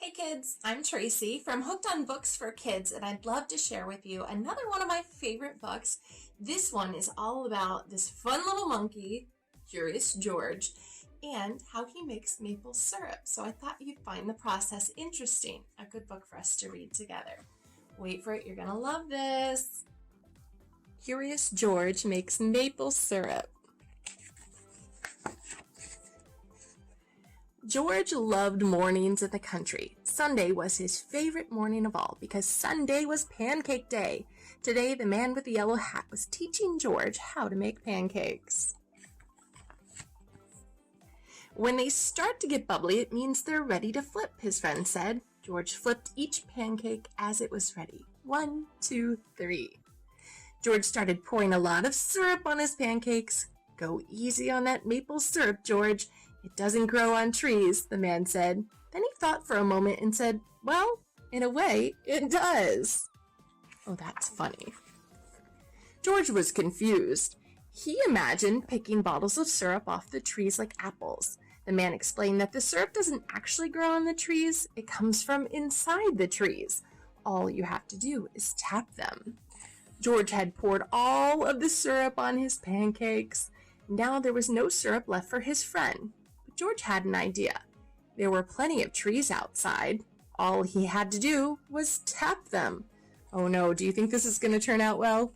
Hey kids, I'm Tracy from Hooked on Books for Kids, and I'd love to share with you another one of my favorite books. This one is all about this fun little monkey, Curious George, and how he makes maple syrup. So I thought you'd find the process interesting. A good book for us to read together. Wait for it, you're gonna love this. Curious George makes maple syrup. George loved mornings in the country. Sunday was his favorite morning of all because Sunday was pancake day. Today, the man with the yellow hat was teaching George how to make pancakes. When they start to get bubbly, it means they're ready to flip, his friend said. George flipped each pancake as it was ready. 1, 2, 3. George started pouring a lot of syrup on his pancakes. Go easy on that maple syrup, George. It doesn't grow on trees, the man said. Then he thought for a moment and said, well, in a way, it does. Oh, that's funny. George was confused. He imagined picking bottles of syrup off the trees like apples. The man explained that the syrup doesn't actually grow on the trees. It comes from inside the trees. All you have to do is tap them. George had poured all of the syrup on his pancakes. Now there was no syrup left for his friend. George had an idea. There were plenty of trees outside. All he had to do was tap them. Oh no, do you think this is going to turn out well?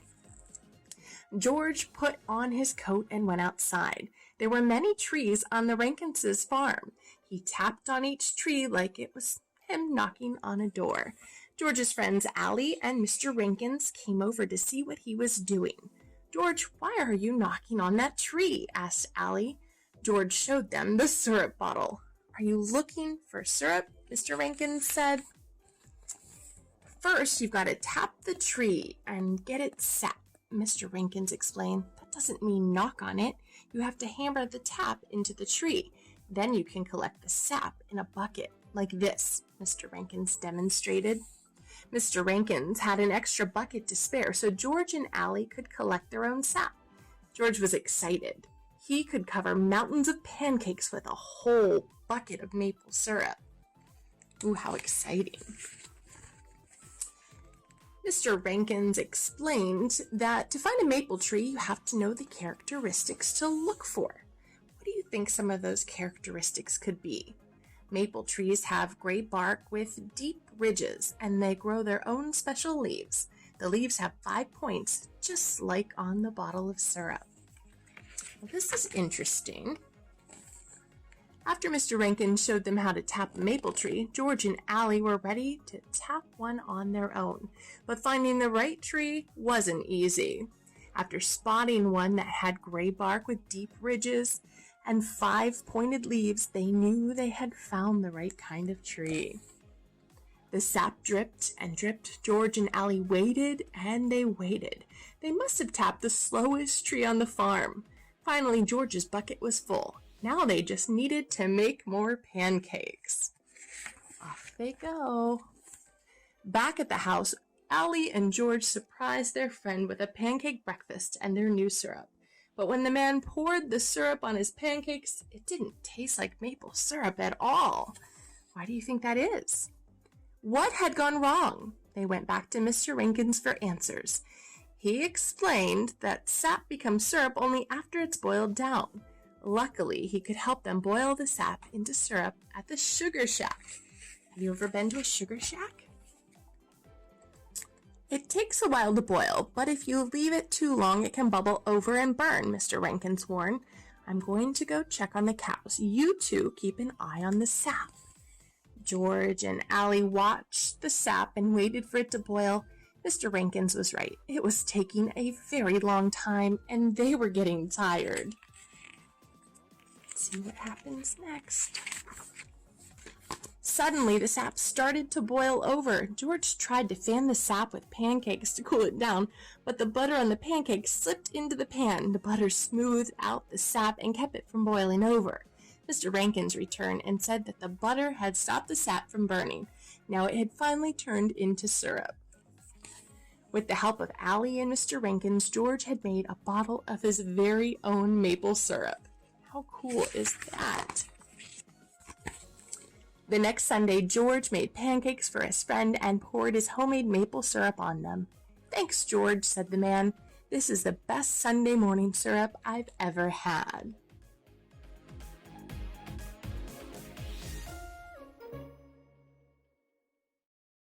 George put on his coat and went outside. There were many trees on the Rankins' farm. He tapped on each tree like it was him knocking on a door. George's friends Allie and Mr. Rankins came over to see what he was doing. George, why are you knocking on that tree? Asked Allie. George showed them the syrup bottle. Are you looking for syrup? Mr. Rankins said. First, you've got to tap the tree and get it sap, Mr. Rankins explained. That doesn't mean knock on it. You have to hammer the tap into the tree. Then you can collect the sap in a bucket, like this, Mr. Rankins demonstrated. Mr. Rankins had an extra bucket to spare, so George and Allie could collect their own sap. George was excited. He could cover mountains of pancakes with a whole bucket of maple syrup. Ooh, how exciting. Mr. Rankins explained that to find a maple tree, you have to know the characteristics to look for. What do you think some of those characteristics could be? Maple trees have gray bark with deep ridges, and they grow their own special leaves. The leaves have 5 points, just like on the bottle of syrup. Well, this is interesting. After Mr. Rankin showed them how to tap a maple tree, George and Allie were ready to tap one on their own. But finding the right tree wasn't easy. After spotting one that had gray bark with deep ridges and 5 pointed leaves, they knew they had found the right kind of tree. The sap dripped and dripped. George and Allie waited and they waited. They must have tapped the slowest tree on the farm. Finally, George's bucket was full. Now they just needed to make more pancakes. Off they go. Back at the house, Allie and George surprised their friend with a pancake breakfast and their new syrup. But when the man poured the syrup on his pancakes, it didn't taste like maple syrup at all. Why do you think that is? What had gone wrong? They went back to Mr. Rankins for answers. He explained that sap becomes syrup only after it's boiled down. Luckily, he could help them boil the sap into syrup at the sugar shack. Have you ever been to a sugar shack? It takes a while to boil, but if you leave it too long, it can bubble over and burn, Mr. Rankins warned. I'm going to go check on the cows. You two keep an eye on the sap. George and Allie watched the sap and waited for it to boil. Mr. Rankins was right. It was taking a very long time, and they were getting tired. Let's see what happens next. Suddenly, the sap started to boil over. George tried to fan the sap with pancakes to cool it down, but the butter on the pancakes slipped into the pan. The butter smoothed out the sap and kept it from boiling over. Mr. Rankins returned and said that the butter had stopped the sap from burning. Now it had finally turned into syrup. With the help of Allie and Mr. Rankins, George had made a bottle of his very own maple syrup. How cool is that? The next Sunday, George made pancakes for his friend and poured his homemade maple syrup on them. "Thanks, George," said the man. "This is the best Sunday morning syrup I've ever had."